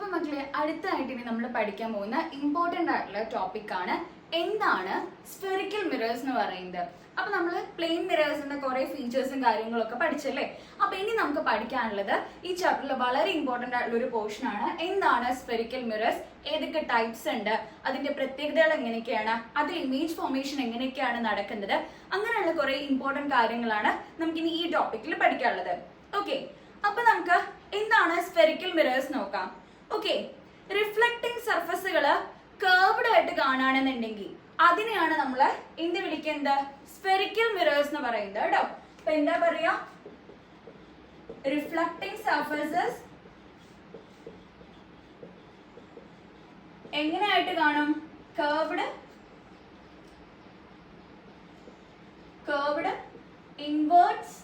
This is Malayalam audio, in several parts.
അപ്പൊ മക്കളെ അടുത്തായിട്ട് ഇനി നമ്മൾ പഠിക്കാൻ പോകുന്ന ഇമ്പോർട്ടന്റ് ആയിട്ടുള്ള ടോപ്പിക് ആണ് എന്താണ് സ്ഫെറിക്കൽ മിറേഴ്സ് എന്ന് പറയുന്നത്. അപ്പൊ നമ്മൾ പ്ലെയിൻ മിറേഴ്സിന്റെ കുറെ ഫീച്ചേഴ്സും കാര്യങ്ങളൊക്കെ പഠിച്ചല്ലേ. അപ്പൊ ഇനി നമുക്ക് പഠിക്കാനുള്ളത് ഈ ചാപ്റ്ററിൽ വളരെ ഇമ്പോർട്ടന്റ് ആയിട്ടുള്ള ഒരു പോർഷൻ ആണ് എന്താണ് സ്ഫെറിക്കൽ മിറേഴ്സ്, ഏതൊക്കെ ടൈപ്സ് ഉണ്ട്, അതിന്റെ പ്രത്യേകതകൾ എങ്ങനെയൊക്കെയാണ്, അതിൽ ഇമേജ് ഫോർമേഷൻ എങ്ങനെയൊക്കെയാണ് നടക്കുന്നത്, അങ്ങനെയുള്ള കുറെ ഇമ്പോർട്ടന്റ് കാര്യങ്ങളാണ് നമുക്കിനി ഈ ടോപ്പിക്കിൽ പഠിക്കാനുള്ളത്. ഓക്കെ, അപ്പൊ നമുക്ക് എന്താണ് സ്ഫെറിക്കൽ മിറേഴ്സ് നോക്കാം. ഓക്കെ, റിഫ്ലക്റ്റിംഗ് സർഫസുകള് കർവ്ഡ് ആയിട്ട് കാണുകയാണെന്നുണ്ടെങ്കിൽ അതിനെയാണ് നമ്മൾ എന്ത് വിളിക്കുന്നത്, സ്ഫെറിക്കൽ മിറേഴ്സ് എന്ന് പറയുന്നത് കേട്ടോ. അപ്പൊ എന്താ പറയാ, റിഫ്ലക്റ്റിംഗ് സർഫസസ് എങ്ങനെയായിട്ട് കാണും, curved inwards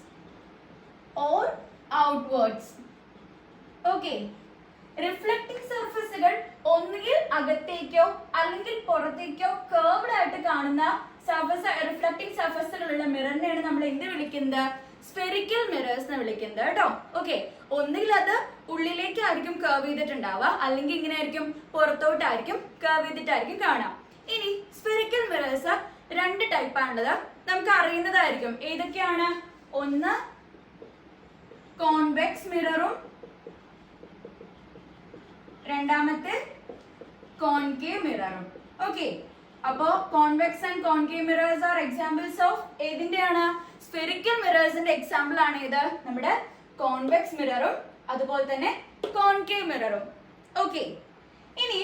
or outwards. Okay, reflecting സർഫസുകൾ ഒന്നുകിൽ അകത്തേക്കോ അല്ലെങ്കിൽ പുറത്തേക്കോ കർവ്ഡ് ആയിട്ട് കാണുന്ന റിഫ്ലക്റ്റിംഗ് സർഫസുകളുള്ള മിററിനെയാണ് നമ്മൾ എന്ത് വിളിക്കുന്നത്, സ്ഫെറിക്കൽ മിറേഴ്സ് എന്ന് വിളിക്കുന്നത് കേട്ടോ. ഓക്കെ, ഒന്നുകിൽ അത് ഉള്ളിലേക്കായിരിക്കും കർവ് ചെയ്തിട്ടുണ്ടാവുക, അല്ലെങ്കിൽ ഇങ്ങനെ ആയിരിക്കും പുറത്തോട്ടായിരിക്കും കർവ് ചെയ്തിട്ടായിരിക്കും കാണാം. ഇനി സ്ഫെറിക്കൽ മിറേഴ്സ് രണ്ട് ടൈപ്പ് ആണുള്ളത്, നമുക്ക് അറിയുന്നതായിരിക്കും. ഏതൊക്കെയാണ്, ഒന്ന് കോൺവെക്സ് മിററും രണ്ടാമത്തെ കോൺകേവ് മിററും. ഓക്കെ, അപ്പോ convex and concave mirrors are examples of ഏതിന്റെയാണ്, സ്ഫെറിക്കൽ മിറേഴ്സിന്റെ എക്സാമ്പിൾ ആണ് ഇത് നമ്മുടെ കോൺവെക്സ് മിററും അതുപോലെ തന്നെ കോൺകേവ് മിററും. ഓക്കെ, ഇനി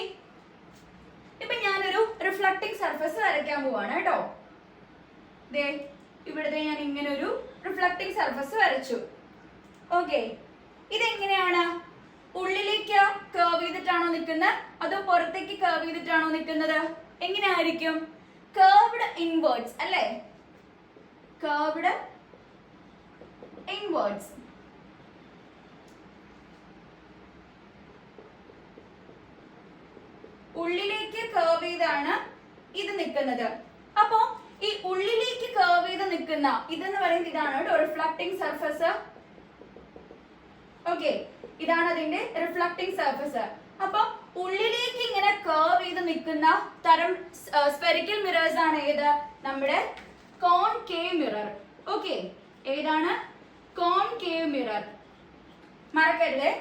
ഇപ്പൊ ഞാനൊരു റിഫ്ലക്റ്റിംഗ് സർഫസ് വരയ്ക്കാൻ പോവാണ് കേട്ടോ. ദേ ഇവിടുത്തെ ഞാൻ ഇങ്ങനെ ഒരു റിഫ്ലക്റ്റിംഗ് സർഫസ് വരച്ചു. ഓക്കെ, ഇതെങ്ങനെയാണ്, ഉള്ളിലേക്ക് കർവ് ചെയ്തിട്ടാണോ നിൽക്കുന്നത് അതോ പുറത്തേക്ക് കർവ് ചെയ്തിട്ടാണോ നിൽക്കുന്നത്, എങ്ങനെയായിരിക്കും, കർവ്ഡ് ഇൻവേർഡ്സ് അല്ലേ, കർവ്ഡ് ഇൻവേർഡ്സ്. ഉള്ളിലേക്ക് കർവ് ചെയ്താണ് ഇത് നിൽക്കുന്നത്. അപ്പോ ഈ ഉള്ളിലേക്ക് കർവ് ചെയ്ത് നിൽക്കുന്ന ഇതെന്ന് പറയുന്നത് ഇതാണ് കേട്ടോ റിഫ്ലക്റ്റിംഗ് സർഫസ്. ഓക്കെ, ഇതാണ് അതിന്റെ റിഫ്ലക്റ്റിംഗ് സർഫസ്. അപ്പൊ ഉള്ളിലേക്ക് ഇങ്ങനെ കർവ് ചെയ്ത് നിൽക്കുന്ന തരം സ്ഫെറിക്കൽ മിറേഴ്സ് ആണ് ഏത്, നമ്മുടെ കോൺകേവ് മിറർ. ഓക്കെ, ഏതാണ്, കോൺകേവ് മിറർ, മറക്കരുതേ.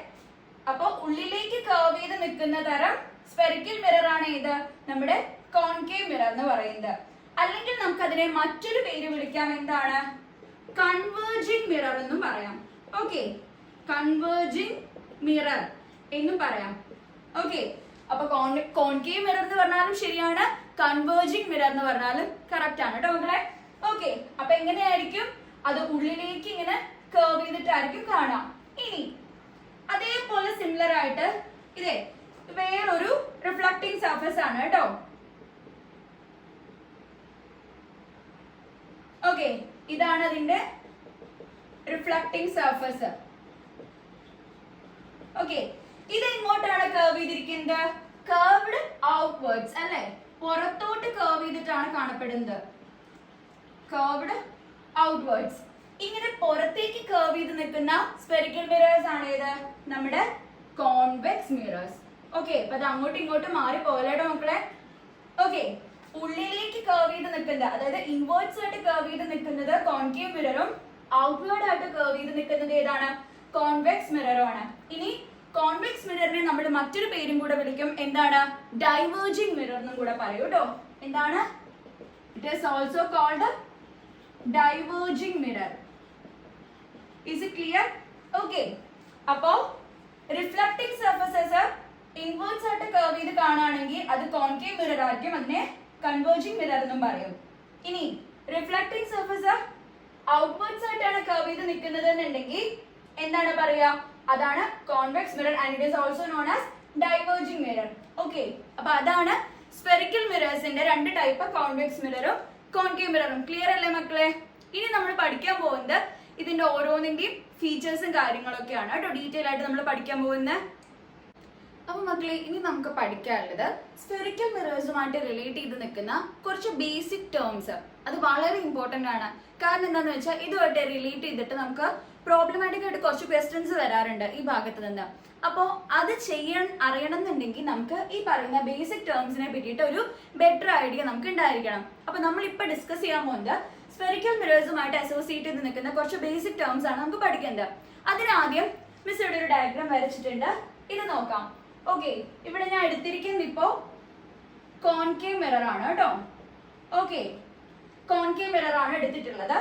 അപ്പൊ ഉള്ളിലേക്ക് കർവ് ചെയ്ത് നിൽക്കുന്ന തരം സ്ഫെറിക്കൽ മിറർ ആണ് ഏത്, നമ്മുടെ കോൺകേവ് മിറർ എന്ന് പറയുന്നത്. അല്ലെങ്കിൽ നമുക്ക് അതിനെ മറ്റൊരു പേര് വിളിക്കാം, എന്താണ്, കൺവേർജിംഗ് മിറർ എന്നും പറയാം. ഓക്കെ, കൺവേർജിംഗ് മിറർ എന്നും പറയാം. ഓക്കെ, അപ്പൊ കോൺകേവ് മിറർ എന്ന് പറഞ്ഞാലും ശരിയാണ്, കൺവേർജിംഗ് മിറർ എന്ന് പറഞ്ഞാലും കറക്റ്റ് ആണ് കേട്ടോ മക്കളെ. ഓക്കെ, അപ്പൊ എങ്ങനെയായിരിക്കും, അത് ഉള്ളിലേക്ക് ഇങ്ങനെ കർവ് ചെയ്തിട്ടായിരിക്കും കാണാം. ഇനി അതേപോലെ സിമിലർ ആയിട്ട് ഇതേ വേറൊരു റിഫ്ലക്റ്റിംഗ് സർഫസ് ആണ് കേട്ടോ. ഓക്കെ, ഇതാണ് അതിന്റെ റിഫ്ലക്റ്റിംഗ് സർഫസ്. ഓക്കെ, ഇത് എങ്ങോട്ടാണ് കർവ് ചെയ്തിരിക്കുന്നത്, കർവ്ഡ് ഔട്ട്വേർഡ്സ് അല്ലെ, പുറത്തോട്ട് കർവ് ചെയ്തിട്ടാണ് കാണപ്പെടുന്നത്, കർവ്ഡ് ഔട്ട്വേർഡ്സ്. ഇങ്ങനെ പുറത്തേക്ക് കർവ് ചെയ്ത് നിൽക്കുന്ന സ്ഫെറിക്കൽ മിറേഴ്സ് ആണ് ഏത്, നമ്മുടെ കോൺവെക്സ് മിറേഴ്സ്. ഓക്കെ, അപ്പൊ അത് അങ്ങോട്ടും ഇങ്ങോട്ടും മാറി പോലെട്ടോ മക്കളെ. ഓക്കെ, ഉള്ളിലേക്ക് കർവ് ചെയ്ത് നിൽക്കുന്നത്, അതായത് ഇൻവേർഡ്സ് ആയിട്ട് കർവ് ചെയ്ത് നിൽക്കുന്നത് കോൺകേവ് മിററും ഔട്ട്വേർഡ് ആയിട്ട് കർവ് ചെയ്ത് നിൽക്കുന്നത് ഏതാണ്, കോൺവെക്സ് മിററും ആണ്. ഇനി കോൺവെക്സ് മിററിനെ നമ്മൾ മറ്റൊരു പേരും കൂടെ വിളിക്കും, എന്താണ്, ഡൈവേർജിംഗ് മിറർ എന്നും കൂടെ പറയൂ കേട്ടോ. എന്താണ്, it is also called diverging mirror. Is it clear? Okay, അപ്പോ റിഫ്ലക്റ്റിംഗ് സർഫസസ് ഇൻവേർഡ്സ് ആയിട്ട് കർവ് ചെയ്ത് കാണുകയാണെങ്കിൽ അത് കോൺകേവ് മിറർ ആയിരിക്കും, അതിനെ കൺവേർജിംഗ് മിറർ എന്നും പറയും. ഇനി റിഫ്ലക്റ്റിംഗ് സർഫസ് ഔട്ട്വേർഡ്സ് ആയിട്ടാണ് കർവ് ചെയ്ത് നിൽക്കുന്നത് എന്നുണ്ടെങ്കിൽ എന്താണ് പറയാ, അതാണ് convex mirror and it is also known as diverging mirror. Okay, അപ്പൊ അതാണ് സ്ഫെറിക്കൽ മിറേഴ്സിന്റെ രണ്ട് ടൈപ്പ്, കോൺവെക്സ് മിററും കോൺകേവ് മിററും. ക്ലിയർ അല്ലേ മക്കളെ? ഇനി നമ്മൾ പഠിക്കാൻ പോകുന്നത് ഇതിന്റെ ഓരോന്നിന്റെയും ഫീച്ചേഴ്സും കാര്യങ്ങളൊക്കെയാണ് കേട്ടോ, ഡീറ്റെയിൽ ആയിട്ട് നമ്മൾ പഠിക്കാൻ പോകുന്നത്. അപ്പൊ മക്കളെ ഇനി നമുക്ക് പഠിക്കാനുള്ളത് സ്ഫെറിക്കൽ മിറേഴ്സുമായിട്ട് റിലേറ്റ് ചെയ്ത് നിൽക്കുന്ന കുറച്ച് ബേസിക് ടേംസ്. അത് വളരെ ഇമ്പോർട്ടന്റ് ആണ്. കാരണം എന്താണെന്ന് വെച്ചാൽ ഇതുമായിട്ട് റിലേറ്റ് ചെയ്തിട്ട് നമുക്ക് പ്രോബ്ലമാറ്റിക് ആയിട്ട് കുറച്ച് ക്വസ്റ്റ്യൻസ് വരാറുണ്ട് ഈ ഭാഗത്ത് നിന്ന്. അപ്പോൾ അത് അറിയണം എന്നുണ്ടെങ്കിൽ നമുക്ക് ഈ പറയുന്ന ബേസിക് ടേംസിനെ പറ്റിയിട്ട് ഒരു ബെറ്റർ ഐഡിയ നമുക്ക് ഉണ്ടായിരിക്കണം. അപ്പൊ നമ്മൾ ഇപ്പൊ ഡിസ്കസ് ചെയ്യാൻ പോകുന്നത് സ്ഫെറിക്കൽ മിറേഴ്സുമായിട്ട് അസോസിയേറ്റ് ചെയ്ത് നിൽക്കുന്ന കുറച്ച് ബേസിക് ടേംസ് ആണ് നമുക്ക് പഠിക്കേണ്ടത്. അതിനാദ്യം മിസ് ഇവിടെ ഒരു ഡയഗ്രാം വരച്ചിട്ടുണ്ട്, ഇത് നോക്കാം. ഓക്കെ, ഇവിടെ ഞാൻ എടുത്തിരിക്കുന്നത് ഇപ്പോ കോൺകേവ് മിറർ ആണ് കേട്ടോ. ഓക്കെ, കോൺകേവ് മിറർ ആണ് എടുത്തിട്ടുള്ളത്.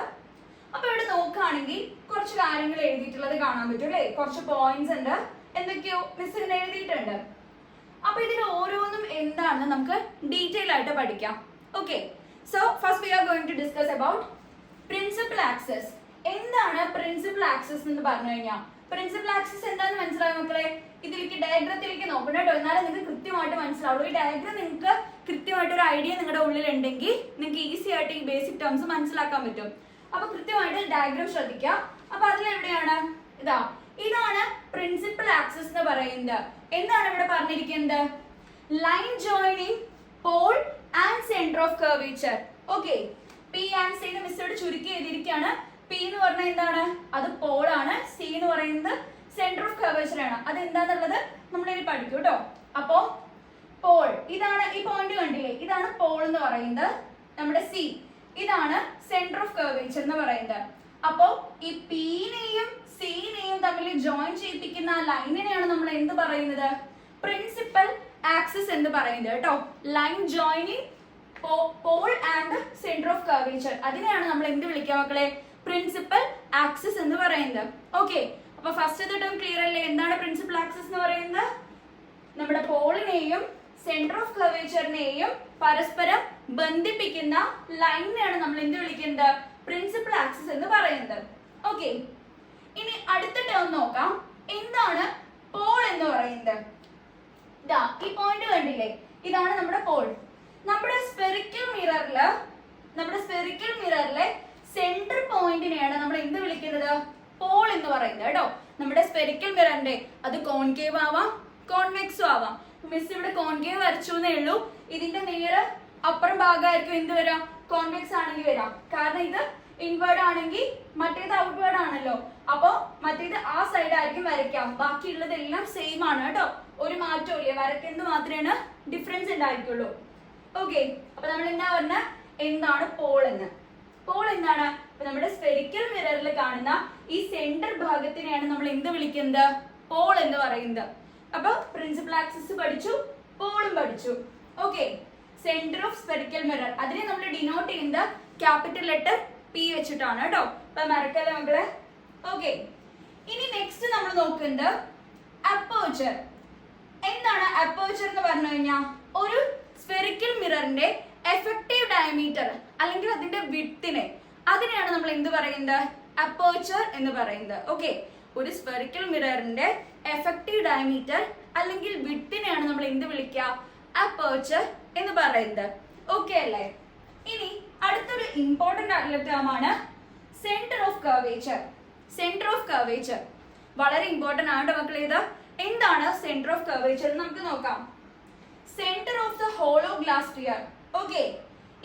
അപ്പൊ ഇവിടെ നോക്കുകയാണെങ്കിൽ കുറച്ച് കാര്യങ്ങൾ എഴുതിയിട്ടുള്ളത് കാണാൻ പറ്റും അല്ലേ? കുറച്ച് പോയിന്റ്സ് ഉണ്ട്, എന്തൊക്കെയോ മിസ് ഇങ്ങനെ എഴുതിയിട്ടുണ്ട്. അപ്പൊ ഇതിൽ ഓരോന്നും എന്താണെന്ന് നമുക്ക് ഡീറ്റെയിൽ ആയിട്ട് പഠിക്കാം. Okay, so first we are going to discuss about principal axis. എന്താണ് പ്രിൻസിപ്പൽ ആക്സസ് എന്ന് പറഞ്ഞു കഴിഞ്ഞാൽ, പ്രിൻസിപ്പൽ ആക്സസ് എന്താണെന്ന് മനസ്സിലായോ മക്കളെ? ഇതിലേക്ക് ഡയഗ്രത്തിലേക്ക് നോക്കണം കേട്ടോ, എന്നാലും നിങ്ങൾക്ക് കൃത്യമായിട്ട് മനസ്സിലാവുള്ളൂ. ഈ ഡയഗ്രം നിങ്ങൾക്ക് കൃത്യമായിട്ട് ഒരു ഐഡിയ നിങ്ങളുടെ ഉള്ളിൽ ഉണ്ടെങ്കിൽ നിങ്ങൾക്ക് ഈസി ആയിട്ട് ഈ ബേസിക് ടേംസ് മനസ്സിലാക്കാൻ പറ്റും. അപ്പൊ കൃത്യമായിട്ട് ഡയഗ്രാം ശ്രദ്ധിക്കുക. അപ്പൊ അതിലെവിടെയാണ് ഇതാണ് പ്രിൻസിപ്പൽ ആക്സസ് എന്ന് പറയുന്നത്. എന്താണ് ഇവിടെ പറഞ്ഞിരിക്കുന്നത്? Line joining pole and centre of curvature. Okay, P and C മിസ്സോട് ചുരുക്കി എഴുതിയിരിക്കുകയാണ്. പി എന്ന് പറഞ്ഞാൽ എന്താണ്? അത് പോൾ ആണ്. സി എന്ന് പറയുന്നത് സെന്റർ ഓഫ് കർവേച്ചർ ആണ്. അത് എന്താന്നുള്ളത് നമ്മളിനി പഠിക്കും കേട്ടോ. അപ്പോ പോൾ ഇതാണ്, ഈ പോയിന്റ് കണ്ടില്ലേ, ഇതാണ് പോൾ എന്ന് പറയുന്നത്. നമ്മുടെ സി ഇതാണ് സെന്റർ ഓഫ് കർവേച്ചർ എന്ന് പറയുന്നത്. അപ്പോ ഈ പിനെയും സിനെയും തമ്മിൽ ജോയിൻ ചെയ്യിപ്പിക്കുന്ന ആ ലൈനിനെയാണ് നമ്മൾ എന്ത് പറയുന്നത്? പ്രിൻസിപ്പൽ ആക്സിസ് എന്ന് പറയുന്നത് കേട്ടോ. Line joining pole and centre of curvature, അതിനെയാണ് നമ്മൾ എന്ത് വിളിക്കുക മക്കളെ? പ്രിൻസിപ്പൽ ആക്സിസ് എന്ന് പറയുന്നത്. ഓക്കെ, അപ്പൊ ഫസ്റ്റ് ടേം ക്ലിയർ അല്ലേ? എന്താണ് പ്രിൻസിപ്പൽ ആക്സിസ് എന്ന് പറയുന്നത്? നമ്മുടെ പോളിനെയും സെന്റർ ഓഫ് കർവേച്ചറിനെയും പരസ്പരം ബന്ധിപ്പിക്കുന്ന ലൈനിനെയാണ് നമ്മൾ എന്ത് വിളിക്കുന്നത്? പ്രിൻസിപ്പൽ ആക്സിസ് എന്ന് പറയുന്നത്. ഓക്കെ, ഇനി അടുത്ത ടേം നോക്കാം. എന്താണ് പോൾ എന്ന് പറയുന്നത്? ഇതാ ഈ പോയിന്റ് കണ്ടില്ലേ, ഇതാണ് നമ്മുടെ പോൾ. നമ്മുടെ സ്ഫെറിക്കൽ മിററിലെ സെന്റർ പോയിന്റിനെയാണ് നമ്മൾ എന്ത് വിളിക്കുന്നത്? പോൾ എന്ന് പറയുന്നത് കേട്ടോ. നമ്മുടെ സ്ഫെറിക്കൽ മിററിന്റെ അത് കോൺകേവ് ആവാം, കോൺവെക്സും ആവാം. മിസ് ഇവിടെ കോൺകേവ് വരച്ചു എന്നേ ഉള്ളൂ. ഇതിന്റെ നേരെ അപ്പുറം ഭാഗമായിരിക്കും എന്ത് വരാം? കോൺവെക്സ് ആണെങ്കിൽ വരാം. കാരണം ഇത് ഇൻവേർഡ് ആണെങ്കിൽ മറ്റേത് ഔട്ട്വേർഡ് ആണല്ലോ. അപ്പൊ മറ്റേത് ആ സൈഡ് ആയിരിക്കും വരയ്ക്കാം. ബാക്കിയുള്ളതെല്ലാം സെയിം ആണ് കേട്ടോ, ഒരു മാറ്റവും ഇല്ല. വരയ്ക്കുന്നത് മാത്രമേ ഡിഫറൻസ് ഉണ്ടായിരിക്കുള്ളൂ. ഓക്കെ, അപ്പൊ നമ്മൾ എന്താ പറഞ്ഞ എന്താണ് പോൾ എന്ന്? പോൾ എന്താണ്? നമ്മുടെ സ്ഫെറിക്കൽ മിററിൽ കാണുന്ന ഈ സെന്റർ ഭാഗത്തിനെയാണ് നമ്മൾ എന്ത് വിളിക്കുന്നത്? പോൾ എന്ന് പറയുന്നത്. അപ്പൊ പ്രിൻസിപ്പൽ ആക്സിസ് പഠിച്ചു, പോളും പഠിച്ചു. Okay, centre of spherical mirror അതിനെ നമ്മൾ ഡിനോട്ട് ചെയ്യുന്നത് ക്യാപിറ്റൽ ലെറ്റർ പി വെച്ചിട്ടാണ് കേട്ടോ. അപ്പൊ മറക്കല്ലേ മക്കളെ? ഓക്കെ, ഇനി നെക്സ്റ്റ് നമ്മൾ നോക്കുന്നത് അപ്പേർച്ചർ. എന്താണ് അപ്പേർച്ചർ എന്ന് പറഞ്ഞു കഴിഞ്ഞാൽ? ഒരു സ്ഫെറിക്കൽ മിററിന്റെ എഫക്റ്റീവ് ഡയമീറ്റർ അല്ലെങ്കിൽ അതിന്റെ വിഡ്ത്തിനെ, അതിനെയാണ് നമ്മൾ എന്ത് പറയുന്നത്? അപ്പേർച്ചർ എന്ന് പറയുന്നത്. ഓക്കെ, ഒരു സ്ഫെറിക്കൽ മിററിന്റെ എഫക്റ്റീവ് ഡയമീറ്റർ അല്ലെങ്കിൽ വിഡ്ത്തിനെയാണ് നമ്മൾ എന്ത് വിളിക്കുക? അപ്പേർച്ചർ എന്ന് പറയുന്നത്. ഓക്കെ അല്ലേ? ഇനി അടുത്തൊരു ഇമ്പോർട്ടന്റ് ആയിട്ടുള്ള ടേം ആണ് centre of curvature. Centre of curvature വളരെ ഇമ്പോർട്ടന്റ് ആണ് മക്കളെ. ഇത് എന്താണ് സെന്റർ ഓഫ് കർവേച്ചർ എന്ന് നമുക്ക് നോക്കാം. Centre of the hollow glass sphere. Okay,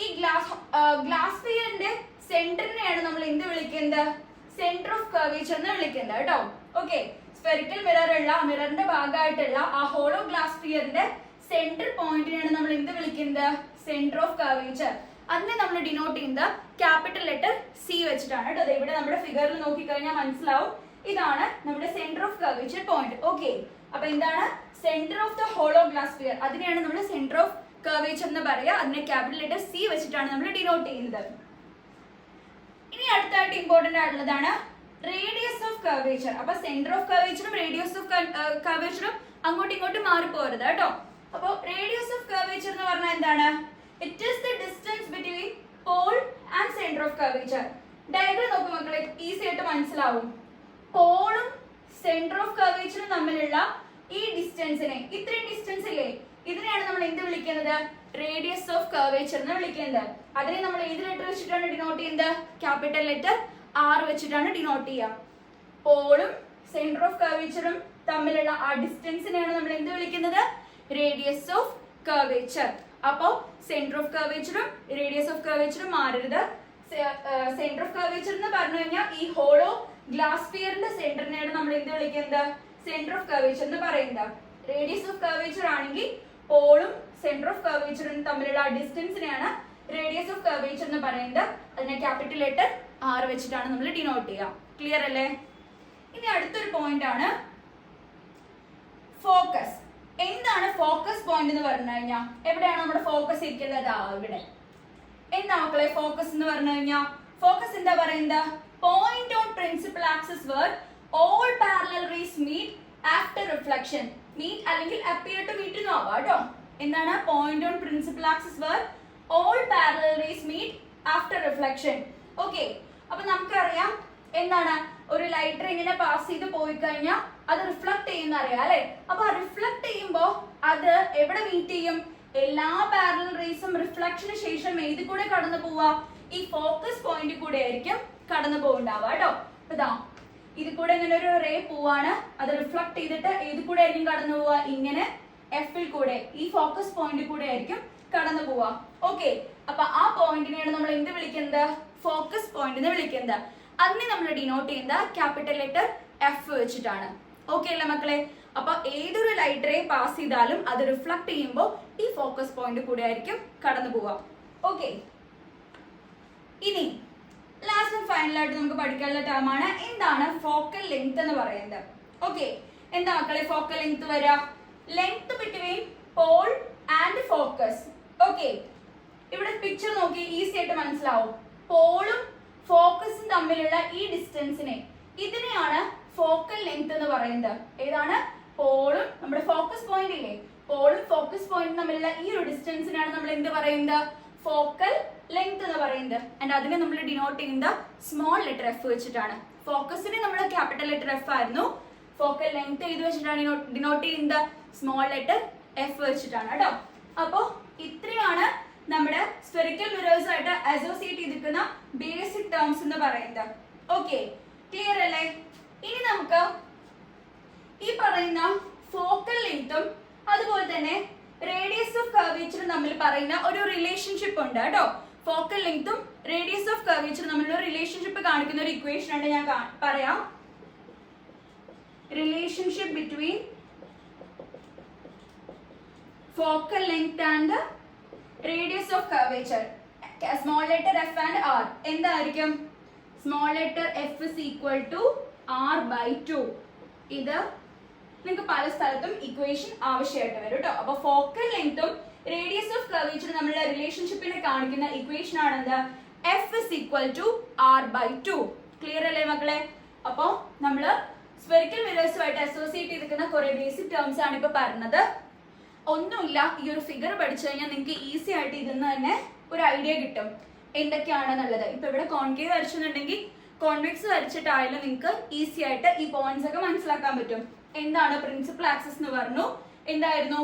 ഈ ഗ്ലാസ് സ്ഫിയറിന്റെ സെന്ററിനെയാണ് നമ്മൾ എന്ത് വിളിക്കുന്നത്? സെന്റർ ഓഫ് കർവേച്ചർ എന്ന് വിളിക്കുന്നത് കേട്ടോ. ഓക്കെ, സ്ഫെറിക്കൽ മിററിന്റെ ഭാഗമായിട്ടുള്ള ആ ഹോളോ ഗ്ലാസ് സ്ഫിയറിന്റെ സെന്റർ പോയിന്റിനെയാണ് നമ്മൾ എന്ത് വിളിക്കുന്നത്? Centre of curvature. അതിനെ നമ്മൾ ഡിനോട്ട് ചെയ്യുന്നത് ക്യാപിറ്റൽ ലെറ്റർ സി വെച്ചിട്ടാണ് കേട്ടോ. ഇവിടെ നമ്മുടെ ഫിഗറിൽ നോക്കിക്കഴിഞ്ഞാൽ മനസ്സിലാവും, ഇതാണ് നമ്മുടെ centre of curvature point. Okay, അപ്പൊ എന്താണ്? Centre of the hollow glass sphere, അതിനെയാണ് നമ്മൾ സെന്റർ ഓഫ് കർവേച്ചർ എന്ന് പറയുക. അതിനെ ക്യാപിറ്റൽ ലെറ്റർ സി വെച്ചിട്ടാണ് നമ്മൾ ഡിനോട്ട് ചെയ്യുന്നത്. ഇനി അടുത്തായിട്ട് ഇമ്പോർട്ടന്റ് ആയിട്ടുള്ളതാണ് റേഡിയസ് ഓഫ് കർവേച്ചർ. അപ്പൊ സെന്റർ ഓഫ് കർവേച്ചറും റേഡിയസ് ഓഫ് കർവേച്ചറും അങ്ങോട്ടും ഇങ്ങോട്ടും മാറിപ്പോരുത് കേട്ടോ. അപ്പൊ റേഡിയസ് ഓഫ് കർവേച്ചർ എന്ന് പറഞ്ഞാൽ എന്താണ്? It is the distance between pole and centre of curvature. Diagram നോക്കും മക്കളെ, ഈസി ആയിട്ട് മനസ്സിലാവും. പോളും സെന്റർ ഓഫ് കർവേച്ചറും തമ്മിലുള്ള ഈ ഡിസ്റ്റൻസിനെ, ഇത്രയും ഡിസ്റ്റൻസ് ഇല്ലേ, ഇതിനെയാണ് നമ്മൾ എന്ത് വിളിക്കുന്നത്? റേഡിയസ് ഓഫ് കർവേച്ചർ എന്ന് വിളിക്കുന്നത്. അതിനെ നമ്മൾ ഏത് ലെറ്റർ വെച്ചിട്ടാണ് ഡിനോട്ട് ചെയ്യുന്നത്? ക്യാപിറ്റൽ ലെറ്റർ ആർ വെച്ചിട്ടാണ് ഡിനോട്ട് ചെയ്യുക. പോളും സെന്റർ ഓഫ് കർവേച്ചറും തമ്മിലുള്ള ആ ഡിസ്റ്റൻസിനെയാണ് നമ്മൾ എന്ത് വിളിക്കുന്നത്? Radius of curvature. അപ്പോ സെന്റർ ഓഫ് കർവേച്ചറും റേഡിയസ് ഓഫ് കർവേച്ചറും മാറരുത്. സെന്റർ ഓഫ് കർവേച്ചർ എന്ന് പറഞ്ഞു കഴിഞ്ഞാൽ ഈ ഹോളോ ഗ്ലാസ് സ്ഫിയറിന്റെ സെന്ററിനെയാണ് നമ്മൾ എന്ത് വിളിക്കുന്നത്? സെന്റർ ഓഫ് കർവേച്ചർ എന്ന് പറയുന്നത്. റേഡിയസ് ഓഫ് കർവേച്ചർ ആണെങ്കിൽ പോളും സെന്റർ ഓഫ് കർവേച്ചറും തമ്മിലുള്ള ഡിസ്റ്റൻസിനെയാണ് റേഡിയസ് ഓഫ് കർവേച്ചർ എന്ന് പറയുന്നത്. അതിനെ ക്യാപിറ്റൽ ലെറ്റർ R വെച്ചിട്ടാണ് നമ്മൾ ഡിനോട്ട് ചെയ്യുക. ക്ലിയർ അല്ലേ? ഇനി അടുത്തൊരു പോയിന്റ് ആണ് ഫോക്കസ്. എന്താണ് ഫോക്കസ് പോയിന്റ് എന്ന് പറഞ്ഞു കഴിഞ്ഞാൽ എവിടെയാണ് നമ്മുടെ ഫോക്കസ് ഇരിക്കുന്നത്? ഇവിടെ. എന്താ മക്കളെ ഫോക്കസ് എന്ന് പറഞ്ഞു കഴിഞ്ഞാൽ? ഫോക്കസ് എന്താ പറയുന്നത്? Point on principal axis where all parallel rays meet after reflection. Meet അല്ലെങ്കിൽ അപ്പിയർ ടു മീറ്റ് എന്ന് ആവാം കേട്ടോ. എന്താണ് point on principal axis where all parallel rays meet after reflection. Okay, അപ്പൊ നമുക്കറിയാം എന്താണ് ഒരു ലൈറ്റർ ഇങ്ങനെ പാസ് ചെയ്ത് പോയി കഴിഞ്ഞാൽ അത് റിഫ്ലക്ട് ചെയ്യുന്ന അറിയാം അല്ലെ? അപ്പൊ റിഫ്ലക്ട് ചെയ്യുമ്പോ അത് എവിടെ മീറ്റ് ചെയ്യും? എല്ലാ പാരലൽ റേസും റിഫ്ലക്ഷന് ശേഷം ഏത് കൂടെ കടന്നു പോവാ? ഈ ഫോക്കസ് പോയിന്റ് കൂടെ ആയിരിക്കും കടന്നു പോവുണ്ടാവുക കേട്ടോ. ഇതാ ഇത് കൂടെ ഇങ്ങനെ ഒരു റേ പോവാണ്, അത് റിഫ്ലക്ട് ചെയ്തിട്ട് ഏത് കൂടെ ആയിരിക്കും കടന്നു പോവാ? ഇങ്ങനെ എഫിൽ കൂടെ, ഈ ഫോക്കസ് പോയിന്റ് കൂടെ ആയിരിക്കും കടന്നു പോവാ. ഓക്കെ, അപ്പൊ ആ പോയിന്റിനെയാണ് നമ്മൾ എന്ത് വിളിക്കുന്നത്? ഫോക്കസ് പോയിന്റ് എന്ന് വിളിക്കുന്നത്. അതിനെ നമ്മൾ ഡിനോട്ട് ചെയ്യുന്നത് ക്യാപിറ്റൽ ലെറ്റർ F വെച്ചിട്ടാണ്. ഓക്കെ അല്ലേ മക്കളെ? അപ്പൊ ഏതൊരു ലൈറ്റ് റേ പാസ് ചെയ്താലും അത് റിഫ്ലക്ട് ചെയ്യുമ്പോൾ ഈ ഫോക്കസ് പോയിന്റ് കൂടെ ആയിരിക്കും കടന്നു പോവാ. ഓക്കെ, ഇനി ലാസ്റ്റ് ആൻഡ് ഫൈനൽ ആയിട്ട് നമുക്ക് പഠിക്കാനുള്ള ടേം ആണ് എന്താണ് ഫോക്കൽ ലെങ്ത് എന്ന് പറയുന്നത്. ഓക്കെ, എന്താ മക്കളെ ഫോക്കൽ ലെങ്ത് വരാ? Length between pole and focus. Okay, ഇവിടെ പിക്ചർ നോക്കി ഈസി ആയിട്ട് മനസ്സിലാവും. പോളും ഫോക്കസും തമ്മിലുള്ള ഈ ഡിസ്റ്റൻസിനെ, ഇതിനെയാണ് ഫോക്കൽ ലെങ്ത് എന്ന് പറയുന്നത്. ഏതാണ്? പോളും നമ്മുടെ ഫോക്കസ് പോയിന്റ് ഇല്ലേ, പോളും ഫോക്കസ് പോയിന്റും തമ്മിലുള്ള ഈ ഒരു ഡിസ്റ്റൻസിനാണ് നമ്മൾ എന്ത് പറയുന്നത്? ഫോക്കൽ ലെങ്ത് എന്ന് പറയുന്നത്. ആൻഡ് അതിനെ നമ്മൾ ഡിനോട്ട് ചെയ്യുന്നത് സ്മോൾ ലെറ്റർ F വെച്ചിട്ടാണ്. ഫോക്കസിനെ നമ്മൾ ക്യാപിറ്റൽ ലെറ്റർ F ആയിരുന്നു, ഫോക്കൽ ലെങ്ത് ഏത് വെച്ചിട്ടാണ് ഡിനോട്ട് ചെയ്യുന്നത്? സ്മോൾ ലെറ്റർ F വെച്ചിട്ടാണ് കേട്ടോ. അപ്പോ ഇത്രയാണ് നമ്മുടെ സ്ഫെറിക്കൽ മിറേഴ്സ് ആയിട്ട് അസോസിയേറ്റ് ചെയ്തിരിക്കുന്ന ബേസിക് ടേംസ് എന്ന് പറയുന്നത്. ഓക്കെ, ക്ലിയർ അല്ലേ? ഇനി നമുക്ക് ഈ പറയുന്ന ഫോക്കൽ ലെങ്തും അതുപോലെ തന്നെ റേഡിയസ് ഓഫ് കർവേച്ചറും തമ്മിൽ പറയുന്ന ഒരു റിലേഷൻഷിപ്പ് ഉണ്ട് കേട്ടോ. ഫോക്കൽ ലെങ്തും റേഡിയസ് ഓഫ് കർവേച്ചറും തമ്മിലുള്ള റിലേഷൻഷിപ്പ് കാണിക്കുന്ന ഒരു ഇക്വേഷൻ ആണ് ഞാൻ പറയാം. Relationship between focal length and radius of curvature, small letter F and R എന്തായിരിക്കും? Small letter F is equal to R/2. ഇത് നിങ്ങൾക്ക് പല സ്ഥലത്തും ഇക്വേഷൻ ആവശ്യമായിട്ട് വരും കേട്ടോ. അപ്പൊ ഫോക്കൽ ലെങ്തും റേഡിയസ് ഓഫ് കർവേച്ചറും തമ്മിലുള്ള റിലേഷൻഷിപ്പിനെ കാണിക്കുന്ന ഇക്വേഷൻ ആണെന്ത്? F is equal to R/2. Clear അല്ലേ മക്കളെ? അപ്പൊ നമ്മള് സ്ഫെറിക്കൽ മിറേഴ്സുമായിട്ട് അസോസിയേറ്റ് ചെയ്തിരിക്കുന്ന കുറെ ബേസിക് ടേംസ് ആണ് ഇപ്പൊ പറഞ്ഞത്. ഒന്നുമില്ല, ഈ ഒരു ഫിഗർ പഠിച്ചു കഴിഞ്ഞാൽ നിങ്ങൾക്ക് ഈസി ആയിട്ട് ഇതിന്ന് തന്നെ ഒരു ഐഡിയ കിട്ടും എന്തൊക്കെയാണെന്നുള്ളത്. ഇപ്പൊ ഇവിടെ കോൺകേവ് വരച്ചെന്നുണ്ടെങ്കിൽ കോൺവെക്സ് വരച്ചിട്ടായാലും നിങ്ങൾക്ക് ഈസി ആയിട്ട് ഈ പോയിന്റ്സ് ഒക്കെ മനസ്സിലാക്കാൻ പറ്റും. എന്താണ് പ്രിൻസിപ്പൽ ആക്സിസ് എന്ന് പറഞ്ഞു? എന്തായിരുന്നു?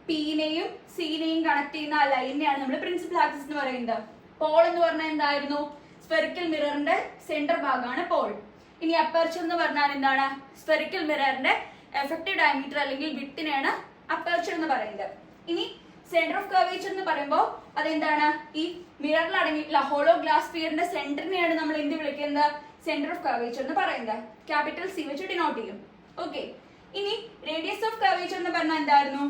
പീനെയും സീനെയും കണക്ട് ചെയ്യുന്ന ആ ലൈനെയാണ് നമ്മൾ പ്രിൻസിപ്പൽ ആക്സിസ് എന്ന് പറയുന്നത്. പോൾ എന്ന് പറഞ്ഞാൽ എന്തായിരുന്നു? സ്ഫെറിക്കൽ മിററിന്റെ സെന്റർ ഭാഗമാണ് പോൾ. ഇനി അപ്പർച്ചർ എന്ന് പറഞ്ഞാൽ എന്താണ്? സ്ഫെറിക്കൽ മിററിന്റെ എഫക്റ്റീവ് ഡയമീറ്റർ അല്ലെങ്കിൽ വിഡ്ത്തിനെയാണ് അപ്പർച്ചർ എന്ന് പറയുന്നത്. ഇനി സെന്റർ ഓഫ് കർവേച്ചർ എന്ന് പറയുമ്പോൾ അതെന്താണ്? ഈ മിററിൽ അടങ്ങിയിട്ടുള്ള ഹോളോ ഗ്ലാസ് സ്ഫിയറിന്റെ സെന്ററിനെയാണ് നമ്മൾ എന്ത് വിളിക്കുന്നത്? സെന്റർ ഓഫ് കർവേച്ചർ എന്ന് പറയുന്നത്. ക്യാപിറ്റൽ C വെച്ച് ഡിനോട്ട് ചെയ്യും. ഓക്കെ, ഇനി റേഡിയസ് ഓഫ് കർവേച്ചർ എന്ന് പറഞ്ഞാൽ എന്തായിരുന്നു?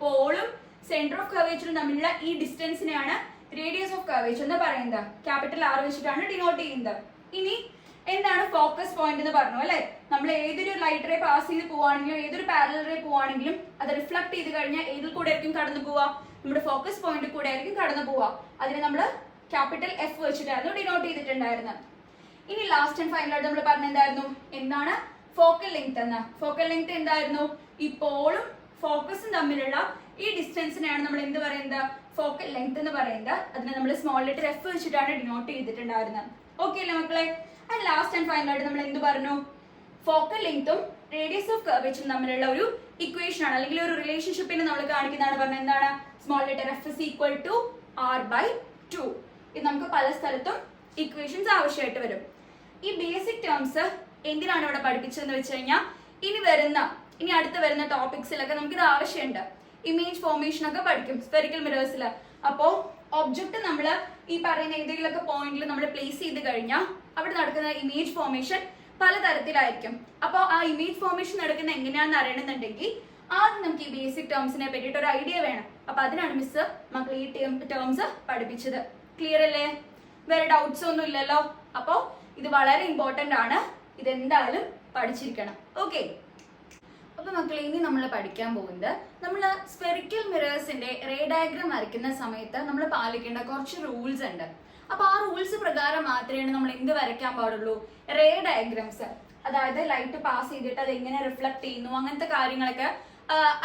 പോളും സെന്റർ ഓഫ് കർവേച്ചറും തമ്മിലുള്ള ഈ ഡിസ്റ്റൻസിനെയാണ് റേഡിയസ് ഓഫ് കർവേച്ചർ എന്ന് പറയുന്നത്. ക്യാപിറ്റൽ R വെച്ചിട്ടാണ് ഡിനോട്ട് ചെയ്യുന്നത്. ഇനി എന്താണ് ഫോക്കസ് പോയിന്റ് എന്ന് പറഞ്ഞു അല്ലെ? നമ്മൾ ഏതൊരു ലൈറ്റ് റേ പാസ് ചെയ്ത് പോവാണെങ്കിലും ഏതൊരു പാരലൽ റേ പോവാണെങ്കിലും അത് റിഫ്ലക്ട് ചെയ്ത് കഴിഞ്ഞാൽ ഏതിൽ കൂടെ ആയിരിക്കും കടന്നു പോവാ? നമ്മുടെ ഫോക്കസ് പോയിന്റ് കൂടെ ആയിരിക്കും കടന്നു പോവാ. അതിനെ നമ്മൾ ക്യാപിറ്റൽ F വെച്ചിട്ടായിരുന്നു ഡിനോട്ട് ചെയ്തിട്ടുണ്ടായിരുന്നത്. ഇനി ലാസ്റ്റ് ആൻഡ് ഫൈനൽ ആയിട്ട് നമ്മൾ പറഞ്ഞ എന്തായിരുന്നു? എന്താണ് ഫോക്കൽ ലെങ്ത് എന്ന്? ഫോക്കൽ ലെങ്ത് എന്തായിരുന്നു? ഈ പോളും ഫോക്കസും തമ്മിലുള്ള ഈ ഡിസ്റ്റൻസിനെയാണ് നമ്മൾ എന്ത് പറയുന്നത്? ഫോക്കൽ ലെങ്ത് എന്ന് പറയുന്നത്. അതിനെ നമ്മൾ സ്മോൾ ലെറ്റർ F വെച്ചിട്ടാണ് ഡിനോട്ട് ചെയ്തിട്ടുണ്ടായിരുന്നത്. ഓക്കെ അല്ലേ മക്കളെ? ആൻഡ് ലാസ്റ്റ് ആൻഡ് ഫൈനൽ ആയിട്ട് നമ്മൾ എന്ത് പറഞ്ഞു? ഫോക്കൽ ലെങ്തും റേഡിയസ് ഓഫ് കർവേച്ചറും തമ്മിലുള്ള ഒരു ഇക്വേഷൻ ആണ് അല്ലെങ്കിൽ ഒരു റിലേഷൻഷിപ്പിനെ നമ്മൾ കാണിക്കുന്നതാണ് പറഞ്ഞത്. എന്താണ്? Small letter F is equal to R/2. ഇത് നമുക്ക് പല സ്ഥലത്തും ഇക്വേഷൻസ് ആവശ്യമായിട്ട് വരും. ഈ ബേസിക് ടേംസ് എന്തിനാണ് ഇവിടെ പഠിപ്പിച്ചതെന്ന് വെച്ച് കഴിഞ്ഞാൽ ഇനി അടുത്ത് വരുന്ന ടോപ്പിക്സിലൊക്കെ നമുക്ക് ഇത് ആവശ്യമുണ്ട്. ഇമേജ് ഫോർമേഷൻ ഒക്കെ പഠിക്കും സ്ഫെറിക്കൽ മിറേഴ്സിൽ. അപ്പോൾ ഒബ്ജക്റ്റ് നമ്മൾ ഈ പറയുന്ന ഏതെങ്കിലുമൊക്കെ പോയിന്റിൽ നമ്മൾ പ്ലേസ് ചെയ്ത് കഴിഞ്ഞാൽ അവിടെ നടക്കുന്ന ഇമേജ് ഫോർമേഷൻ പലതരത്തിലായിരിക്കും. അപ്പോൾ ആ ഇമേജ് ഫോർമേഷൻ നടക്കുന്ന എങ്ങനെയാണെന്ന് അറിയണമെന്നുണ്ടെങ്കിൽ ആദ്യം നമുക്ക് ഈ ബേസിക് ടേംസിനെ പറ്റിയിട്ട് ഒരു ഐഡിയ വേണം. അപ്പൊ അതിനാണ് മിസ് മക്കൾ ഈ ടേംസ് പഠിപ്പിച്ചത്. ക്ലിയർ അല്ലേ? വേറെ ഡൗട്ട്സ് ഒന്നും ഇല്ലല്ലോ? അപ്പോൾ ഇത് വളരെ ഇമ്പോർട്ടന്റ് ആണ്, ഇതെന്തായാലും പഠിച്ചിരിക്കണം. ഓക്കെ, അപ്പൊ മക്കളെ ഇനി നമ്മൾ പഠിക്കാൻ പോകുന്നത് നമ്മൾ സ്ഫെറിക്കൽ മിറേഴ്സിന്റെ റേ ഡയഗ്രാം വരയ്ക്കുന്ന സമയത്ത് നമ്മൾ പാലിക്കേണ്ട കുറച്ച് റൂൾസ് ഉണ്ട്. അപ്പൊ ആ റൂൾസ് പ്രകാരം മാത്രമേ നമ്മൾ എന്ത് വരയ്ക്കാൻ പാടുള്ളൂ? Ray diagrams. അതായത് ലൈറ്റ് പാസ് ചെയ്തിട്ട് അത് എങ്ങനെ റിഫ്ലക്ട് ചെയ്യുന്നു അങ്ങനത്തെ കാര്യങ്ങളൊക്കെ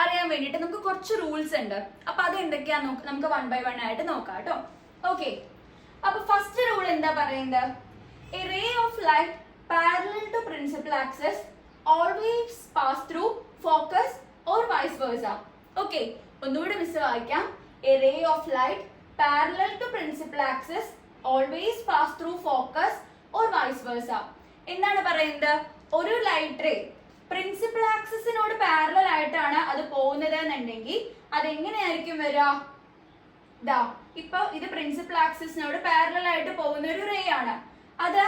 അറിയാൻ വേണ്ടിയിട്ട് നമുക്ക് കുറച്ച് റൂൾസ് ഉണ്ട്. അപ്പൊ അത് എന്തൊക്കെയാന്ന് നമുക്ക് 1 by 1 ആയിട്ട് നോക്കാം കേട്ടോ. ഓക്കെ, അപ്പൊ ഫസ്റ്റ് റൂൾ എന്താ പറയുന്നത്? A ray of light parallel to principal axis always pass through focus or vice versa. Okay, ഒന്നുകൂടി മിസ് വായിക്കാം. A ray of light parallel to principal axis always pass through focus or vice versa. എന്താണ് പറയുന്നത്? ഒരു ലൈറ്റ് റേ പ്രിൻസിപ്പൽ ആക്സിസിനോട് പാരലൽ ആയിട്ടാണ് അത് പോകുന്നത് എന്നുണ്ടെങ്കിൽ അതെങ്ങനെയായിരിക്കും വരിക? ദാ ഇപ്പൊ ഇത് പ്രിൻസിപ്പൽ ആക്സിസിനോട് പാരലൽ ആയിട്ട് പോകുന്ന ഒരു റേ ആണ്. അത്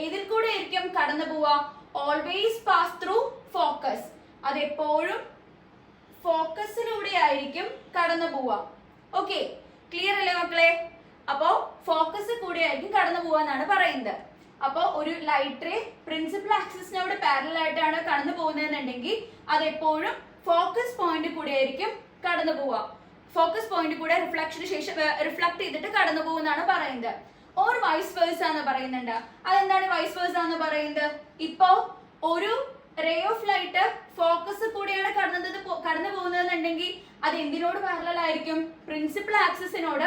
ഏതിൽ കൂടെ ആയിരിക്കും കടന്നു പോവാ? Always pass through focus. അത് എപ്പോഴും ഫോക്കസിലൂടെ ആയിരിക്കും കടന്നു പോവാ. ഓക്കെ, ക്ലിയർ അല്ലേ മക്കളെ? അപ്പോ ഫോക്കസ് കൂടെ ആയിരിക്കും കടന്നു പോവാന്നാണ് പറയുന്നത്. അപ്പോ ഒരു ലൈറ്റ് റേ പ്രിൻസിപ്പൽ ആക്സിസിനോട് പാരലൽ ആയിട്ടാണ് കടന്നു പോകുന്നതെന്നുണ്ടെങ്കിൽ അത് എപ്പോഴും ഫോക്കസ് പോയിന്റ് കൂടെ ആയിരിക്കും കടന്നു പോവാ. ഫോക്കസ് പോയിന്റ് കൂടെ റിഫ്ലക്ഷന് ശേഷം റിഫ്ലക്ട് ചെയ്തിട്ട് കടന്നു പോകുന്നതാണ് പറയുന്നത്. ഓർ വൈസ് വേഴ്സ എന്ന് പറയുന്നുണ്ട്. അതെന്താണ് വൈസ് വേഴ്സ എന്ന് പറയുന്നത്? ഇപ്പോ ഒരു റേ ഓഫ് ലൈറ്റ് ഫോക്കസ് കൂടെയാണ് കടന്നു പോകുന്നതെന്നുണ്ടെങ്കിൽ അത് എന്തിനോട് പാരലൽ ആയിരിക്കും? പ്രിൻസിപ്പൽ ആക്സിസിനോട്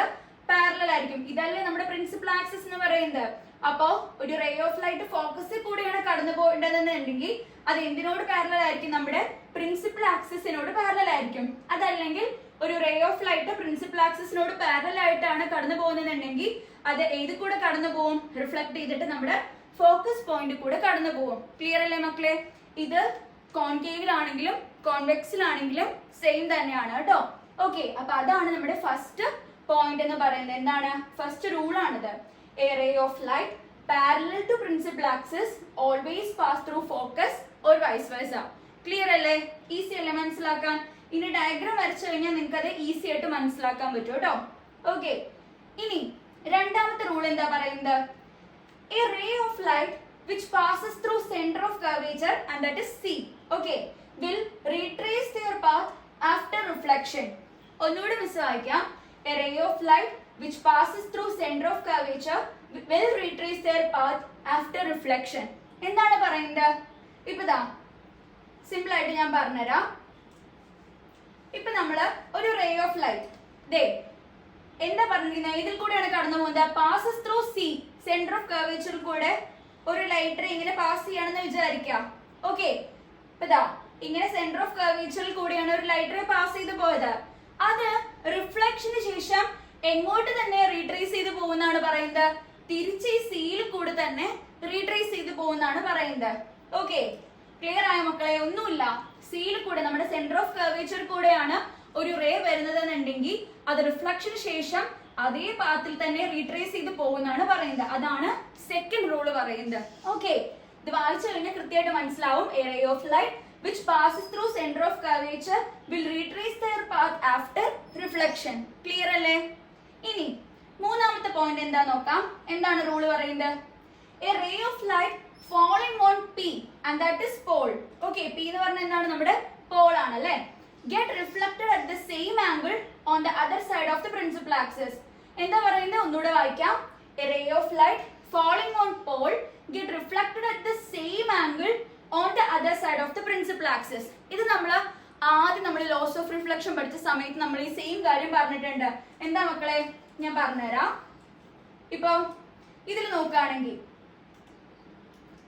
പാരലൽ ആയിരിക്കും. ഇതല്ലേ നമ്മുടെ പ്രിൻസിപ്പൽ ആക്സിസ് എന്ന് പറയുന്നത്. അപ്പോ ഒരു റേ ഓഫ് ലൈറ്റ് ഫോക്കസിൽ കൂടെയാണ് കടന്നു പോകേണ്ടതെന്നുണ്ടെങ്കിൽ അത് എന്തിനോട് പാരലൽ ആയിരിക്കും? നമ്മുടെ പ്രിൻസിപ്പൽ ആക്സിസിനോട് പാരലൽ ആയിരിക്കും. അതല്ലെങ്കിൽ ഒരു റേ ഓഫ് ലൈറ്റ് പ്രിൻസിപ്പൽ ആക്സിസിനോട് പാരലൽ ആയിട്ടാണ് കടന്നു പോകുന്നതെന്നുണ്ടെങ്കിൽ അത് ഏത് കൂടെ കടന്നു പോകും? റിഫ്ലക്ട് ചെയ്തിട്ട് നമ്മുടെ ഫോക്കസ് പോയിന്റ് കൂടെ കടന്നു പോകും. ക്ലിയർ അല്ലേ മക്കളെ? ഇത് കോൺകേവിലാണെങ്കിലും കോൺവെക്സിലാണെങ്കിലും സെയിം തന്നെയാണ് കേട്ടോ. ഓക്കെ, അപ്പൊ അതാണ് നമ്മുടെ ഫസ്റ്റ് പോയിന്റ് എന്ന് പറയുന്നത്. എന്താണ്? ഫസ്റ്റ് റൂൾ ആണിത്. A ray of light parallel to principal axis always pass through focus or vice versa. Clear അല്ലേ? ഈസി അല്ലേ മനസ്സിലാക്കാൻ? ഇനി ഡയഗ്രാം വരച്ചു കഴിഞ്ഞാൽ നിങ്ങൾക്ക് അത് ഈസി ആയിട്ട് മനസ്സിലാക്കാൻ പറ്റും കേട്ടോ. ഓക്കെ, ഇനി രണ്ടാമത്തെ റൂൾ എന്താ പറയുന്നത്? A ray of light which passes through center of curvature and that is C, okay, will retrace their path after reflection. ഒന്നുകൂടി മിസ് വായിക്കാം. A ray of light which passes through center of curvature will retrace their path after reflection. എന്താണ് പറയുന്നത്? ഇപ്പതാ സിമ്പിൾ ആയിട്ട് ഞാൻ പറഞ്ഞുതരാം. ഇപ്പൊ നമ്മള് ഒരു റേ ഓഫ് ലൈറ്റ് ദേ എന്താ പറഞ്ഞിരിക്കുന്നത്? ഇതിൽ കൂടെയാണ് കടന്നു പോകുന്നത്. Passes through C, centre of curvature കൂടെ ഒരു ലൈറ്റ് റേ ഇങ്ങനെ പാസ് ചെയ്യണമെന്ന് വിചാരിക്കാം. ഓക്കെ, ഇപ്പതാ ഇങ്ങനെ സെന്റർ ഓഫ് കർവേച്ചറിൽ കൂടിയാണ് ഒരു ലൈറ്റ് റേ പാസ് ചെയ്ത് പോയത്. അത് റിഫ്ലക്ഷന് ശേഷം എങ്ങോട്ട് തന്നെ റീട്രേസ് ചെയ്ത് പോകുന്നതാണ് പറയുന്നത്? തിരിച്ച് ഈ സിയിൽ കൂടെ തന്നെ റീട്രേസ് ചെയ്ത് പോകുന്നതാണ് പറയുന്നത്. ഓക്കെ, ക്ലിയർ ആയ മക്കളെ? ഒന്നുമില്ല, സിയിൽ കൂടെ നമ്മുടെ സെന്റർ ഓഫ് കർവേച്ചർ കൂടെയാണ് ഒരു റേ വരുന്നത് എന്നുണ്ടെങ്കിൽ അത് റിഫ്ലക്ഷന് ശേഷം അതേ പാത്തിൽ തന്നെ റീട്രേസ് ചെയ്ത് പോകുന്നതാണ് പറയുന്നത്. അതാണ് സെക്കൻഡ് റൂള് പറയുന്നത്. ഓക്കെ, ഇത് വായിച്ചു കഴിഞ്ഞാൽ കൃത്യമായിട്ട് മനസ്സിലാവും. A ray of light which passes through center of curvature will retrace their path after reflection. Clear അല്ലേ? ഇനി മൂന്നാമത്തെ പോയിന്റ് എന്താ നോക്കാം. എന്താണ് റൂള് പറയുന്നത്? A ray of light falling on P and that is pole. Okay, P എന്ന് പറഞ്ഞാൽ എന്താണ്? നമ്മുടെ പോൾ ആണ് അല്ലേ? Get reflected at the same angle on the other side of the principal axis. എന്താ പറയുന്നത്? ഒന്നുകൂടെ വായിക്കാം. A ray of light falling on pole get reflected at the same angle on the other side of the principal axis. ഇത് ആദ്യം നമ്മൾ ലോസ് ഓഫ് റിഫ്ലക്ഷൻ പഠിച്ച സമയത്ത് നമ്മൾ ഈ സെയിം കാര്യം പറഞ്ഞിട്ടുണ്ട്. എന്താ മക്കളെ? ഞാൻ പറഞ്ഞുതരാം. ഇപ്പൊ ഇതിൽ നോക്കുകയാണെങ്കിൽ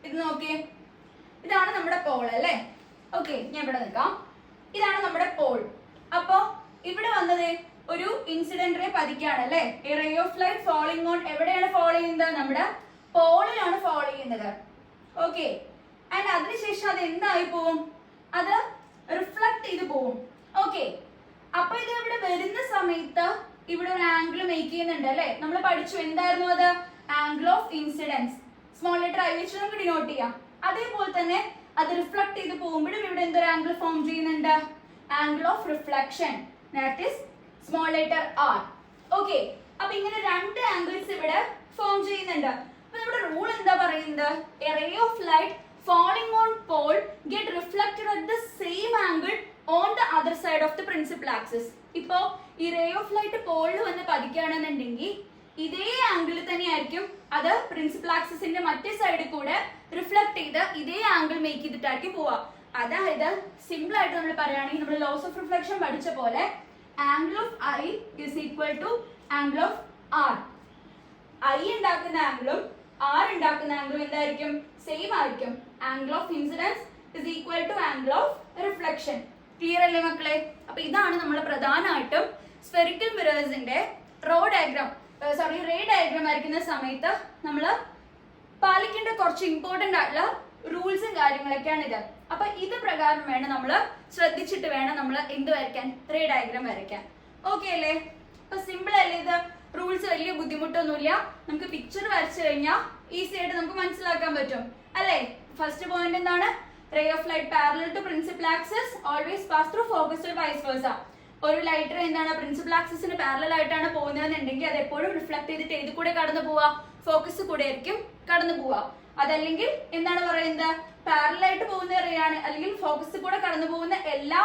ഇത് നോക്കിയേ, ഇതാണ് നമ്മുടെ പോൾ അല്ലേ? ഓക്കെ, ഞാൻ ഇവിടെ നിൽക്കാം. ഇതാണ് നമ്മുടെ പോൾ. അപ്പോ ഇവിടെ വന്നത് ഒരു ഇൻസിഡന്റ് റേ പതിക്കാണ് അല്ലേ? A ray of light falling on എവിടെയാണ് ഫോളോ ചെയ്യുന്നത്? നമ്മുടെ പോളിലാണ് ഫോളോ ചെയ്യുന്നത്. ഓക്കെ, ആൻഡ് അതിനുശേഷം അത് എന്തായി പോവും? അത് റിഫ്ലക്ട് ചെയ്ത് പോവും. ഓക്കെ, അപ്പൊ ഇത് ഇവിടെ വരുന്ന സമയത്ത് ഇവിടെ ഒരു ആംഗിൾ മേക്ക് ചെയ്യുന്നുണ്ട് അല്ലെ? നമ്മൾ പഠിച്ചു. എന്തായിരുന്നു അത്? Angle of incidents. Small letter I വെച്ച് നമുക്ക് ഡിനോട്ട് ചെയ്യാം. അതേപോലെ തന്നെ അത് റിഫ്ലക്ട് ചെയ്ത് പോകുമ്പോഴും ഇവിടെ എന്തൊരു ആംഗിൾ ഫോം ചെയ്യുന്നുണ്ട്, angle of reflection, that is small letter R. Okay, അപ്പൊ ഇങ്ങനെ രണ്ട് ആംഗിൾസ് ഇവിടെ ഫോം ചെയ്യുന്നുണ്ട്. അപ്പൊ നമ്മുടെ റൂൾ എന്താ പറയുന്നത്, a ray of light falling on pole get reflected at the same angle on the other side of the principal axis. ഇപ്പോ ഈ റേ ഓഫ് ലൈറ്റ് പോളിൽ വന്ന് പതിക്കുകയാണെന്നുണ്ടെങ്കിൽ ഇതേ ആംഗിൾ തന്നെയായിരിക്കും അത് പ്രിൻസിപ്പൽ ആക്സിസിന്റെ മറ്റേ സൈഡിൽ കൂടെ റിഫ്ലക്ട് ചെയ്ത് ഇതേ ആംഗിൾ മേക്ക് ചെയ്തിട്ടായിരിക്കും പോവാ. അതായത് സിമ്പിൾ ആയിട്ട് നമ്മൾ പറയുകയാണെങ്കിൽ നമ്മൾ ലോസ് ഓഫ് റിഫ്ലക്ഷൻ പഠിച്ച പോലെ angle of I is equal to angle of R. I ഉണ്ടാക്കുന്ന ആംഗിളും ആർ ഉണ്ടാക്കുന്ന ആംഗിളും എന്തായിരിക്കും, സെയിം ആയിരിക്കും. Angle of incidence is equal to angle of reflection. Clear അല്ലേ മക്കളെ? അപ്പൊ ഇതാണ് നമ്മൾ പ്രധാനമായിട്ടും സ്ഫെറിക്കൽ മിറേഴ്സിന്റെ റേ ഡയഗ്രാം വരയ്ക്കുന്ന സമയത്ത് നമ്മൾ പാലിക്കേണ്ട കുറച്ച് ഇമ്പോർട്ടന്റ് ആയിട്ടുള്ള റൂൾസും കാര്യങ്ങളൊക്കെയാണ് ഇത്. അപ്പൊ ഇത് പ്രകാരം വേണം നമ്മൾ ശ്രദ്ധിച്ചിട്ട് വേണം നമ്മൾ എന്ത് വരയ്ക്കാൻ, റേ ഡയഗ്രാം വരയ്ക്കാൻ. ഓക്കെ അല്ലേ? അപ്പൊ സിമ്പിൾ അല്ലേ ഇത്? റൂൾസ് വലിയ ബുദ്ധിമുട്ടൊന്നുമില്ല. നമുക്ക് പിക്ചർ വരച്ചു കഴിഞ്ഞാൽ ഈസി ആയിട്ട് നമുക്ക് മനസ്സിലാക്കാൻ പറ്റും അല്ലേ? ഫസ്റ്റ് പോയിന്റ് എന്താണ്, ray of light parallel to principal axis always pass through focus vice versa. ഒരു ലൈറ്റ് റേ എന്താണ് പ്രിൻസിപ്പൽ ആക്സിസിന് പാരലൽ ആയിട്ടാണ് പോകുന്നതെന്നുണ്ടെങ്കിൽ അത് എപ്പോഴും റിഫ്ലക്ട് ചെയ്തിട്ട് ഏത് കൂടെ കടന്നു പോവാ, ഫോക്കസ് കൂടെ ആയിരിക്കും കടന്നു പോവാ. അതല്ലെങ്കിൽ എന്താണ് പറയുന്നത്, പാരലൽ ആയിട്ട് പോകുന്ന റേ ആണ് അല്ലെങ്കിൽ ഫോക്കസ് കൂടെ കടന്നു പോകുന്ന എല്ലാ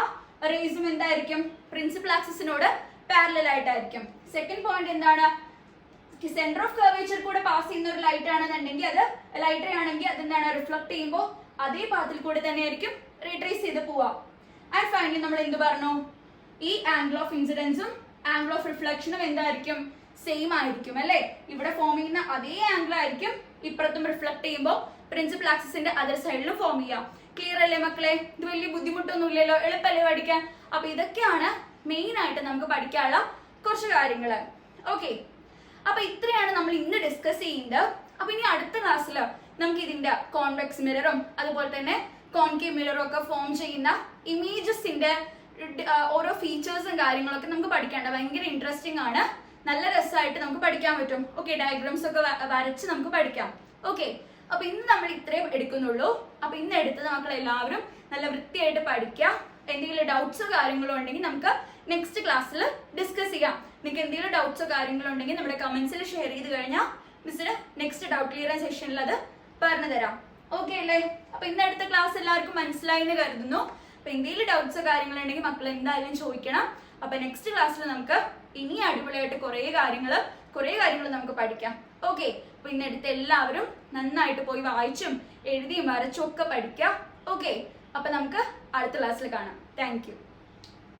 റേസും എന്തായിരിക്കും, പ്രിൻസിപ്പൽ ആക്സിസിനോട് പാരലൽ ആയിട്ടായിരിക്കും. സെക്കൻഡ് പോയിന്റ് എന്താണ്, സെന്റർ ഓഫ് കർവേച്ചർ കൂടെ പാസ് ചെയ്യുന്ന ഒരു ലൈറ്റ് ആണെന്നുണ്ടെങ്കിൽ അത് ലൈറ്റ് റേ ആണെങ്കിൽ അതെന്താണ് റിഫ്ലക്ട് ചെയ്യുമ്പോൾ അതേ പാത്തിൽ കൂടെ തന്നെ ആയിരിക്കും റീട്രേസ് ചെയ്ത് പോവാ. ആൻഡ് ഫൈനലി നമ്മൾ എന്ത് പറഞ്ഞു, ഈ ആംഗിൾ ഓഫ് ഇൻസിഡൻസും ആംഗിൾ ഓഫ് റിഫ്ലക്ഷനും എന്തായിരിക്കും, സെയിം ആയിരിക്കും അല്ലെ? ഇവിടെ ഫോം ചെയ്യുന്ന അതേ ആംഗിൾ ആയിരിക്കും ഇപ്പുറത്തും റിഫ്ലക്ട് ചെയ്യുമ്പോൾ പ്രിൻസിപ്പൽ ആക്സിസിന്റെ അതർ സൈഡിലും ഫോം ചെയ്യാം. ക്ലിയർ അല്ലേ മക്കളെ? ഇത് വലിയ ബുദ്ധിമുട്ടൊന്നും ഇല്ലല്ലോ, എളുപ്പല്ലേ പഠിക്കാൻ? അപ്പൊ ഇതൊക്കെയാണ് മെയിൻ ആയിട്ട് നമുക്ക് പഠിക്കാനുള്ള കുറച്ച് കാര്യങ്ങൾ. ഓക്കെ, അപ്പൊ ഇത്രയാണ് നമ്മൾ ഇന്ന് ഡിസ്കസ് ചെയ്യുന്നത്. അപ്പൊ ഇനി അടുത്ത ക്ലാസ്സിൽ നമുക്ക് ഇതിന്റെ കോൺവെക്സ് മിററും അതുപോലെ തന്നെ കോൺകേവ് മിററും ഒക്കെ ഫോം ചെയ്യുന്ന ഇമേജസിന്റെ ഓരോ ഫീച്ചേഴ്സും കാര്യങ്ങളൊക്കെ നമുക്ക് പഠിക്കേണ്ട. ഭയങ്കര ഇൻട്രസ്റ്റിംഗ് ആണ്, നല്ല രസമായിട്ട് നമുക്ക് പഠിക്കാൻ പറ്റും. ഓക്കെ, ഡയഗ്രാംസ് ഒക്കെ വരച്ച് നമുക്ക് പഠിക്കാം. ഓക്കെ, അപ്പൊ ഇന്ന് നമ്മൾ ഇത്രയും എടുക്കുന്നുള്ളൂ. അപ്പൊ ഇന്ന് എടുത്തത് മക്കൾ എല്ലാവരും നല്ല വൃത്തിയായിട്ട് പഠിക്കുക. എന്തെങ്കിലും ഡൗട്ട്സോ കാര്യങ്ങളോ ഉണ്ടെങ്കിൽ നമുക്ക് നെക്സ്റ്റ് ക്ലാസ്സിൽ ഡിസ്കസ് ചെയ്യാം. നിങ്ങൾക്ക് എന്തെങ്കിലും ഡൗട്ട്സോ കാര്യങ്ങളോ ഉണ്ടെങ്കിൽ നമ്മുടെ കമന്റ്സിൽ ഷെയർ ചെയ്ത് കഴിഞ്ഞാൽ മിസ്സിന് നെക്സ്റ്റ് ഡൗട്ട് ക്ലിയറൻസ് സെഷനിൽ അത് പറഞ്ഞു തരാം. ഓക്കെ അല്ലേ? അപ്പൊ ഇന്ന് അടുത്ത ക്ലാസ് എല്ലാവർക്കും മനസ്സിലായി എന്ന് കരുതുന്നു. അപ്പൊ എന്തെങ്കിലും ഡൗട്ട്സോ കാര്യങ്ങളോ ഉണ്ടെങ്കിൽ മക്കൾ എന്തായാലും ചോദിക്കണം. അപ്പൊ നെക്സ്റ്റ് ക്ലാസ്സിൽ നമുക്ക് ഇനി അടിപൊളിയായിട്ട് കുറേ കാര്യങ്ങൾ നമുക്ക് പഠിക്കാം. ഓക്കെ, അപ്പൊ ഇന്നെടുത്ത് എല്ലാവരും നന്നായിട്ട് പോയി വായിച്ചും എഴുതിയും വരച്ചും ഒക്കെ പഠിക്കാം. ഓക്കെ, അപ്പൊ നമുക്ക് അടുത്ത ക്ലാസ്സിൽ കാണാം. Thank you.